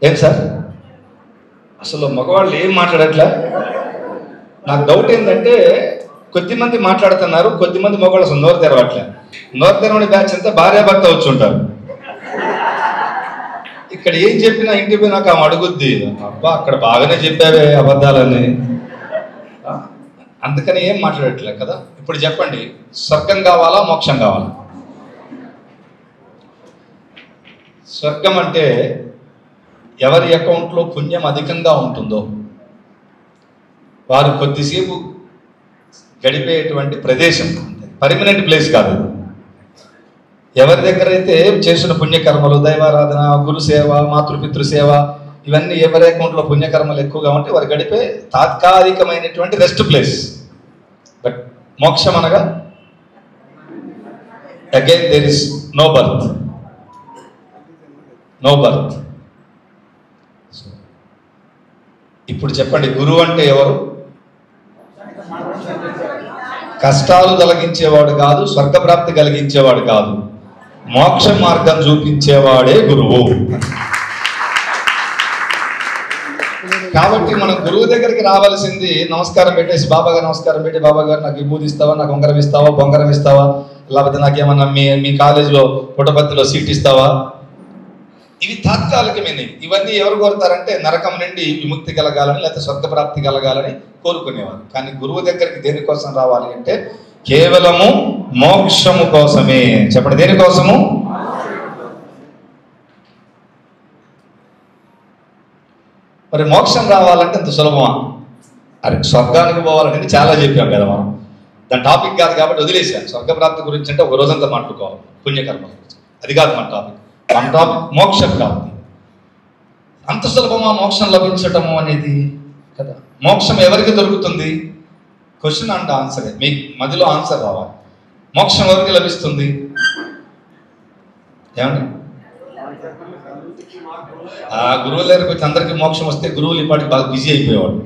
[SPEAKER 3] ఏం సార్ అసలు మగవాళ్ళు ఏం మాట్లాడట్లే? నాకు డౌట్ ఏంటంటే కొద్దిమంది మాట్లాడుతున్నారు, కొద్దిమంది మొగళ్ళు అసలు నోరు తెరవట్లే. నోరు తెరవని బ్యాచ్ అంతా భార్యాభర్త వచ్చి ఉంటారు. ఇక్కడ ఏం చెప్పినా ఇంటికి పోయి నాకు ఆమె అడుగుద్ది, అబ్బా అక్కడ బాగానే చెప్పావే అబద్ధాలని. అందుకని ఏం మాట్లాడట్లే కదా. ఇప్పుడు చెప్పండి, స్వర్గం కావాలా మోక్షం కావాలా? స్వర్గం అంటే ఎవరి అకౌంట్లో పుణ్యం అధికంగా ఉంటుందో వారు కొద్దిసేపు గడిపేటువంటి ప్రదేశం, పర్మనెంట్ ప్లేస్ కాదు. ఎవరి దగ్గర అయితే చేసిన పుణ్యకర్మలు, దైవారాధన, గురుసేవ, మాతృపితృసేవ, ఇవన్నీ ఎవరి అకౌంట్లో పుణ్యకర్మలు ఎక్కువగా ఉంటే వారు గడిపే తాత్కాలికమైనటువంటి రెస్ట్ ప్లేస్. బట్ మోక్షం అనగా again there is no birth, no birth. ఇప్పుడు చెప్పండి, గురువు అంటే ఎవరు? కష్టాలు కలిగించేవాడు కాదు, స్వర్గప్రాప్తి కలిగించేవాడు కాదు, మోక్ష మార్గం చూపించేవాడే గురువు. కాబట్టి మనం గురువు దగ్గరికి రావాల్సింది నమస్కారం పెట్టేసి, బాబా గారు నమస్కారం పెట్టి, బాబా గారు నాకు విభూతి ఇస్తావా, నాకు ఉంగరం ఇస్తావా, బొంగరం ఇస్తావా, లేకపోతే నాకేమన్నా మీ కాలేజీలో పుట్టపర్తిలో సీట్ ఇస్తావా, ఇవి తాత్కాలికమైనవి. ఇవన్నీ ఎవరు కోరుతారంటే నరకం నుండి విముక్తి కలగాలని, లేకపోతే స్వర్గప్రాప్తి కలగాలని కోరుకునేవారు. కానీ గురువు దగ్గరికి దేనికోసం రావాలి అంటే కేవలము మోక్షము కోసమే. చెప్పండి, దేనికోసము? మరి మోక్షం రావాలంటే అంత సులభమా? అరే స్వర్గానికి పోవాలంటే చాలా చెప్పాం కదా మనం. దాని టాపిక్ కాదు కాబట్టి వదిలేసాను. స్వర్గప్రాప్తి గురించి అంటే ఒక రోజంతా మాట్లాడుకోవాలి, పుణ్యకర్మ గురించి. అది కాదు మన టాపిక్. మన టాపిక్ మోక్షం కాదు. అంత సులభమా మోక్షం లభించటము అనేది కదా. మోక్షం ఎవరికి దొరుకుతుంది? క్వశ్చన్ అండ్ ఆన్సరే, మీ మధ్యలో ఆన్సర్ రావాలి. మోక్షం ఎవరికి లభిస్తుంది? ఏమండి? ఆ గురువుల దగ్గరికి వచ్చి అందరికీ మోక్షం వస్తే గురువులు ఇప్పటికి బాగా బిజీ అయిపోయేవాడు.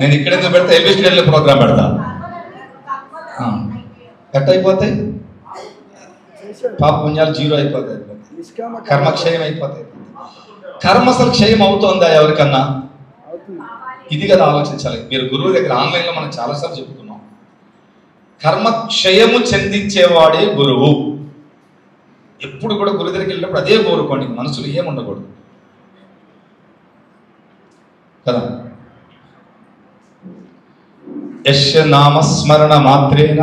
[SPEAKER 3] నేను ఇక్కడెందుకు పెడతా, ఎల్బిస్టేట్లో ప్రోగ్రామ్ పెడతా. కట్ అయిపోతాయి, పాప పుణ్యాలు జీరో అయిపోతాయి, కర్మక్షయం అయిపోతాయి. కర్మ అసలు క్షయం అవుతుందా ఎవరికన్నా? ఇది కదా ఆలోచించాలి. మీరు గురువు దగ్గర ఆన్లైన్లో మనం చాలాసార్లు చెప్పుకున్నాం, కర్మ క్షయము చెందించేవాడే గురువు. ఎప్పుడు కూడా గురువు దగ్గరికి వెళ్ళినప్పుడు అదే కోరుకోండి, మనసులో ఏముండకూడదు కదా. యశ్ నామస్మరణ మాత్రేన,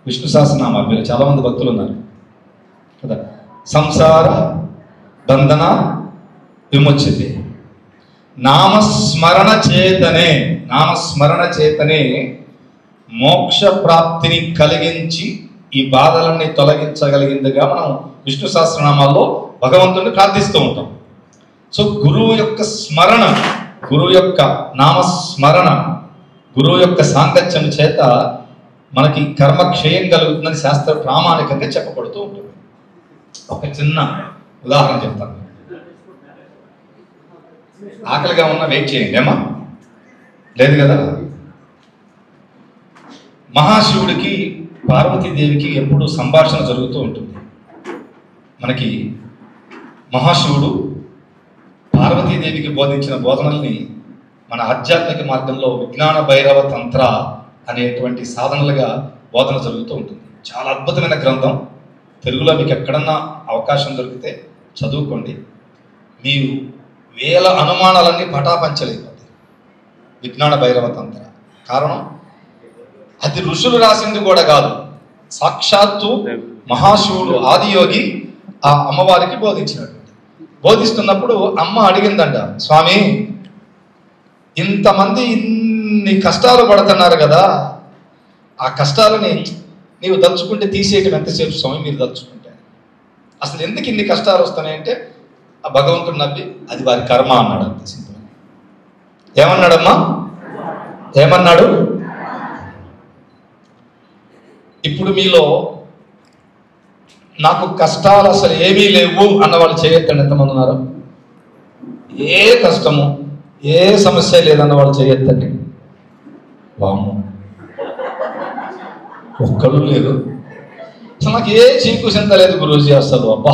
[SPEAKER 3] విష్ణు సహస్రనామాలు మీరు చాలా మంది భక్తులు ఉన్నారు కదా. సంసార బంధన విముచ్యతే. నామస్మరణ చేతనే, నామస్మరణ చేతనే మోక్ష ప్రాప్తిని కలిగించి ఈ బాధలన్నీ తొలగించగలిగిందిగా మనం విష్ణు సహస్రనామాల్లో భగవంతుడిని ప్రార్థిస్తూ ఉంటాం. సో గురువు యొక్క స్మరణ, గురువు యొక్క నామస్మరణ, గురువు యొక్క సాంగత్యం చేత మనకి కర్మక్షయం కలుగుతుందని శాస్త్ర ప్రామాణికంగా చెప్పబడుతూ ఉంటుంది. ఒక చిన్న ఉదాహరణ చెప్తాను. ఆకలిగా ఉన్న వెయిట్ చేయండి ఏమా, లేదు కదా. మహాశివుడికి పార్వతీదేవికి ఎప్పుడు సంభాషణ జరుగుతూ ఉంటుంది. మనకి మహాశివుడు పార్వతీదేవికి బోధించిన బోధనల్ని మన ఆధ్యాత్మిక మార్గంలో విజ్ఞాన భైరవ తంత్ర అనేటువంటి సాధనలుగా బోధన జరుగుతూ ఉంటుంది. చాలా అద్భుతమైన గ్రంథం. తెలుగులో మీకు ఎక్కడన్నా అవకాశం దొరికితే చదువుకోండి. మీరు వేల అనుమానాలన్నీ పటాపంచలేకపోతాయి. విజ్ఞాన భైరవ తంత్ర. కారణం అది ఋషులు రాసింది కూడా కాదు, సాక్షాత్తు మహాశివుడు ఆదియోగి ఆ అమ్మవారికి బోధించినటువంటి. బోధిస్తున్నప్పుడు అమ్మ అడిగిందంట, స్వామి ఇంతమంది ఇన్ని కష్టాలు పడుతున్నారు కదా, ఆ కష్టాలని నీవు దలుచుకుంటే తీసేయటం ఎంతసేపు స్వామి మీరు దలుచుకుంటే? అసలు ఎందుకు ఇన్ని కష్టాలు వస్తున్నాయంటే ఆ భగవంతుడు నవ్వి అది వారి కర్మ అన్నాడు. అంత సింపుల్. ఏమన్నాడమ్మా? ఏమన్నాడు? ఇప్పుడు మీలో నాకు కష్టాలు అసలు ఏమీ లేవు అన్న వాళ్ళు చేయొద్దండి. ఎంతమంది ఉన్నారు? ఏ కష్టము ఏ సమస్య లేదన్న వాళ్ళు చేయొద్దండి. వాము ఒక్కడు లేదు. అసలు నాకు ఏ చీకు చింత లేదు గురూజీ. అసలు అబ్బా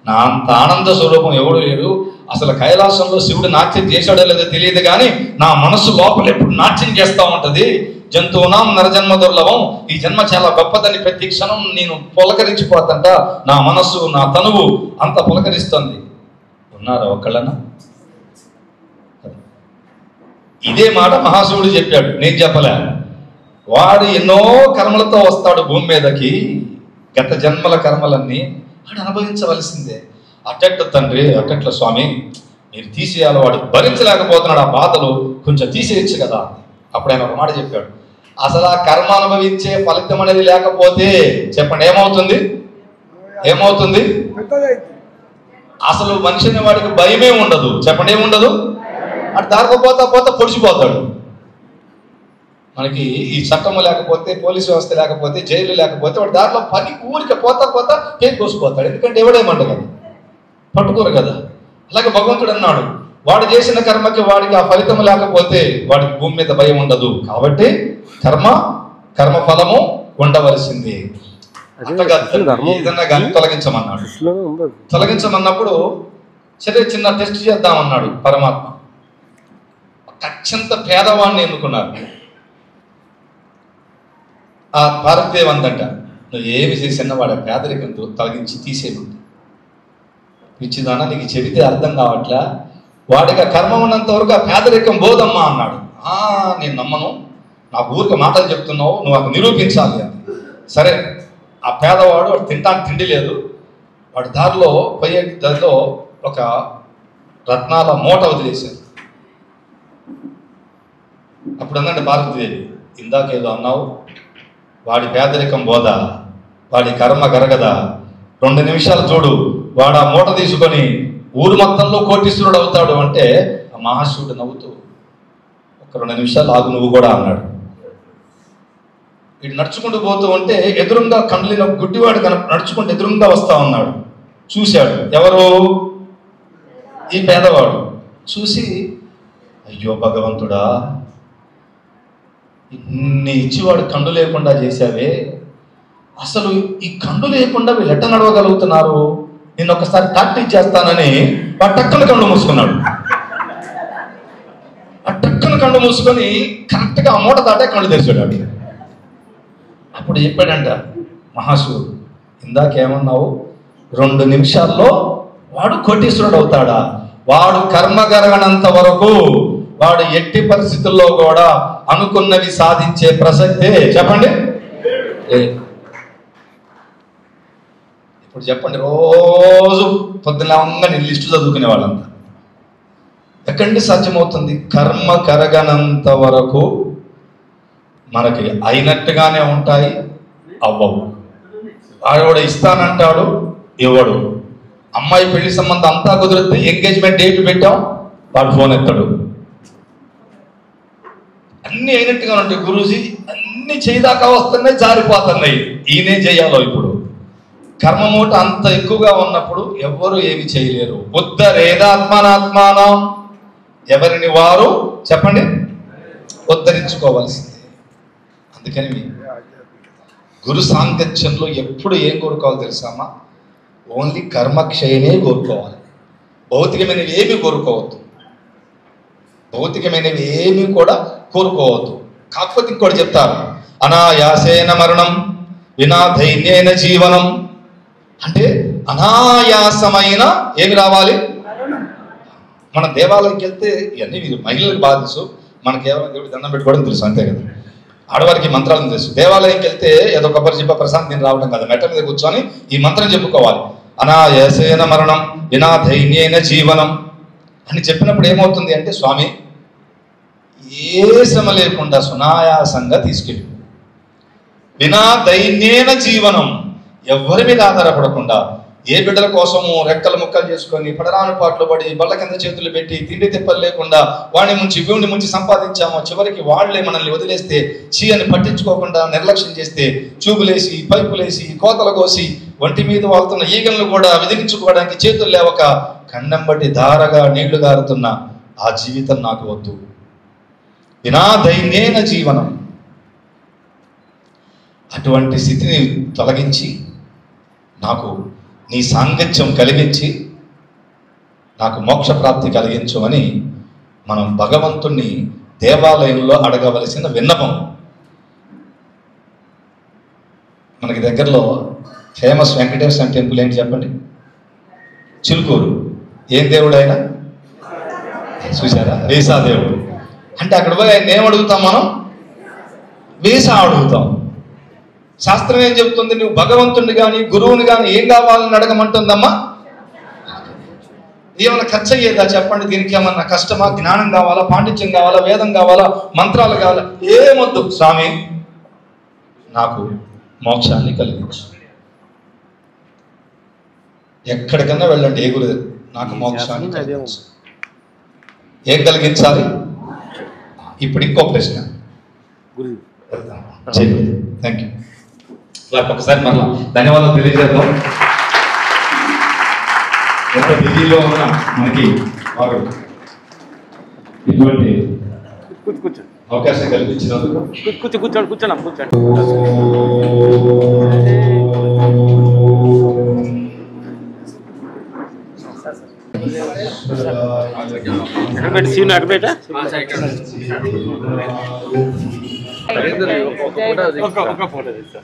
[SPEAKER 3] నా అంత ఆనంద స్వరూపం ఎవడు లేడు. అసలు కైలాసంలో శివుడు నాట్యం చేశాడో లేదో తెలియదు కానీ నా మనసు లోపల ఎప్పుడు నాట్యం చేస్తూ ఉంటుంది. జంతువునాం నరజన్మ దుర్లభం, ఈ జన్మ చాలా గొప్పదని ప్రతి క్షణం నేను పులకరించిపోతంట, నా మనస్సు నా తనువు అంత పులకరిస్తుంది. ఉన్నారా ఒకళ్ళన్నా? ఇదే మాట మహాశివుడు చెప్పాడు, నేను చెప్పలే. వాడు ఎన్నో కర్మలతో వస్తాడు భూమి మీదకి, గత జన్మల కర్మలన్నీ వాడు అనుభవించవలసిందే. అట్టెట్టు తండ్రి, అట్టెట్ల స్వామి, మీరు తీసేయాలి, వాడు భరించలేకపోతున్నాడు ఆ బాధలు, కొంచెం తీసేయచ్చు కదా. అప్పుడు ఆయన ఒక మాట చెప్పాడు, అసలు ఆ కర్మ అనుభవించే ఫలితం అనేది లేకపోతే చెప్పండి ఏమవుతుంది? ఏమవుతుంది? అసలు మనిషి అనే వాడికి భయమే ఉండదు. చెప్పండి ఏముండదు? అటు దారితో పోతా పోతా పొడిచిపోతాడు. మనకి ఈ చట్టము లేకపోతే, పోలీసు వ్యవస్థ లేకపోతే, జైలు లేకపోతే వాడు దారిలో పని ఊరికే పోతా పోతా కేక్ కోసిపోతాడు. ఎందుకంటే ఎవడేమంట కదా, పట్టుకోరు కదా. అలాగే భగవంతుడు అన్నాడు, వాడు చేసిన కర్మకి వాడికి ఆ ఫలితం లేకపోతే వాడికి భూమి మీద భయం ఉండదు. కాబట్టి కర్మ ఫలము ఉండవలసింది. ఏదన్నా కానీ తొలగించమన్నాడు. తొలగించమన్నప్పుడు సరే చిన్న టెస్ట్ చేద్దామన్నాడు పరమాత్మ. అత్యంత పేదవాడిని ఎన్నుకున్నారు. ఆ భారతదేవ్ అందంట, నువ్వు ఏమి చేసినా వాడి పేదరికం తొలగించి తీసేయమంట. పిచ్చిదానా, నీకు చెబితే అర్థం కావట్లా, వాడికి ఆ కర్మ ఉన్నంత వరకు ఆ పేదరికం బోధమ్మా అన్నాడు. నేను నమ్మను, నాకు ఊరికి మాటలు చెప్తున్నావు, నువ్వు అది నిరూపించాలి అని. సరే, ఆ పేదవాడు వాడు తినడానికి తిండి లేదు, వాడి దారిలో పోయే దారిలో ఒక రత్నాల మూట వదిలేశారు. అప్పుడు అన్నండి భారతదేవి, ఇందాకేదో అన్నావు, వాడి పేదరికం బోధ, వాడి కర్మ గరగదా, 2 నిమిషాలు చూడు, వాడు ఆ మూట తీసుకొని ఊరు మొత్తంలో కోటీశ్వరుడు అవుతాడు అంటే ఆ మహాశివుడు నవ్వుతూ, ఒక 2 నిమిషాలు ఆగు నువ్వు కూడా అన్నాడు. వీడు నడుచుకుంటూ పోతూ ఉంటే ఎదురుగా కండ్లిన గుడ్డివాడు నడుచుకుంటూ ఎదురుగా వస్తా ఉన్నాడు. చూశాడు, ఎవరు? ఈ పేదవాడు. చూసి, అయ్యో భగవంతుడా, ఇన్ని ఇచ్చివాడు కండు లేకుండా చేశావే, అసలు ఈ కండు లేకుండా వీళ్ళు ఎట్ట నడవగలుగుతున్నారు, నేను ఒకసారి ప్రాక్టీస్ చేస్తానని వాడు టక్కున కళ్ళు మూసుకున్నాడు. ఆ టక్కున కళ్ళు మూసుకొని కరెక్ట్గా ఆ మూట దాటే కళ్ళు తెరిచాడు. అప్పుడు చెప్పాడంట మహాశివుడు, ఇందాకేమన్నావు, 2 నిమిషాల్లో వాడు కోటీశ్వరుడు అవుతాడా? వాడు కర్మ గరగనంత వరకు వాడు ఎట్టి పరిస్థితుల్లో కూడా అనుకున్నవి సాధించే ప్రసక్తే చెప్పండి. ఇప్పుడు చెప్పండి, రోజు పొద్దునగా నేను లిస్టు చదువుకునే వాళ్ళంతా ఎక్కడి సాధ్యమవుతుంది? కర్మ కరగనంత వరకు మనకి అయినట్టుగానే ఉంటాయి, అవ్వవు. వాడు ఇస్తానంటాడు, ఇవ్వడు. అమ్మాయి పెళ్లి సంబంధం అంతా కుదిరితే ఎంగేజ్మెంట్ డేట్ పెట్టాం, వాడు ఫోన్ ఎత్తాడు. అన్ని అయినట్టుగా ఉంటాయి. గురూజీ అన్ని చేయదాకా వస్తున్నాయి, జారిపోతున్నాయి, ఈయనే చేయాలో. ఇప్పుడు కర్మమూట అంత ఎక్కువగా ఉన్నప్పుడు ఎవ్వరు ఏమి చేయలేరు. ఉద్ధరేదాత్మనాత్మానం, ఎవరిని వారు చెప్పండి ఉద్ధరించుకోవాల్సిందే. అందుకని గురు సాంగత్యంలో ఎప్పుడు ఏం కోరుకోవాలి తెలుసామా? ఓన్లీ కర్మక్షయనే కోరుకోవాలి. భౌతికమైనవి ఏమి కోరుకోవద్దు, భౌతికమైనవి ఏమి కూడా కోరుకోవద్దు. కాకపోతే ఇంకోటి చెప్తారు, అనాయాసేన మరణం వినా ధైర్యేన జీవనం. అంటే అనాయాసమైన ఏమి రావాలి? మన దేవాలయంకి వెళ్తే ఇవన్నీ మీరు మహిళలకు బాగా తెలుసు, మన కేవలం దేవుడి దండం పెట్టుకోవడం తెలుసు, అంతే కదా. ఆడవారికి మంత్రాలను తెలుసు. దేవాలయంకి వెళ్తే ఏదో కొబ్బరి చెప్ప ప్రశాంతి నేను రావడం కదా, మెట్ట మీద కూర్చొని ఈ మంత్రం చెప్పుకోవాలి. అనాయాసేన మరణం వినా ధైర్యేన జీవనం అని చెప్పినప్పుడు ఏమవుతుంది అంటే, స్వామి ఏ శ్రమ లేకుండా సునాయాసంగా తీసుకెళ్ళి, వినా దైన్యేన జీవనం, ఎవరి మీద ఆధారపడకుండా, ఏ బిడ్డల కోసము రెక్కలు ముక్కలు చేసుకొని పడరాని పాటలు పడి బళ్ళ కింద చేతులు పెట్టి తిండి తిప్పలు లేకుండా వాడిని ముంచి వీడిని ముంచి సంపాదించాము, చివరికి వాళ్లే మనల్ని వదిలేస్తే చీ అని పట్టించుకోకుండా నిర్లక్ష్యం చేస్తే చూపులేసి పైపులేసి కోతలు కోసి ఒంటి మీద వాళ్తున్న ఈగలను కూడా విదిలించుకోవడానికి చేతులు లేవక కన్నం బట్టి ధారగా నీళ్లు గారుతున్న ఆ జీవితం నాకు వద్దు. వినా దైన్యేన జీవనం. అటువంటి స్థితిని తొలగించి నాకు నీ సాంగత్యం కలిగించి నాకు మోక్ష ప్రాప్తి కలిగించు అని మనం భగవంతుణ్ణి దేవాలయంలో అడగవలసిన విన్నపం. మనకి దగ్గరలో ఫేమస్ వెంకటేశ్వర టెంపుల్ ఏంటి చెప్పండి? చిలుకూరు. ఏం దేవుడు ఆయన? చూసారా? వీసా దేవుడు. అంటే అక్కడ పోయి ఆయన ఏం అడుగుతాం మనం? వీసా అడుగుతాం. శాస్త్రం ఏం చెప్తుంది? నువ్వు భగవంతుడిని కానీ గురువుని కానీ ఏం కావాలని అడగమంటుందమ్మా? ఏమైనా ఖర్చు అయ్యేదా చెప్పండి? దీనికి ఏమన్నా కష్టమా? జ్ఞానం కావాలా, పాండిత్యం కావాలా, వేదం కావాలా, మంత్రాలు కావాలా? ఏమొద్దు స్వామి, నాకు మోక్షాన్ని కలిగించు. ఎక్కడికన్నా వెళ్ళండి, ఏ గురు, నాకు మోక్షాన్ని కలిగించు. ఏం కలిగించాలి? ఇప్పుడు ఇంకో ప్రశ్న. Thank you. ఒకసారి మరలా ధన్యవాదాలు తెలియజేద్దాం. ఎంత బిజీలో ఉన్నా మనకి వారు ఇటువంటి అవకాశం కల్పించినందుకు
[SPEAKER 1] కూర్చోండి. సీన్ అక్కడ ఒక ఫోటో తీస్తా.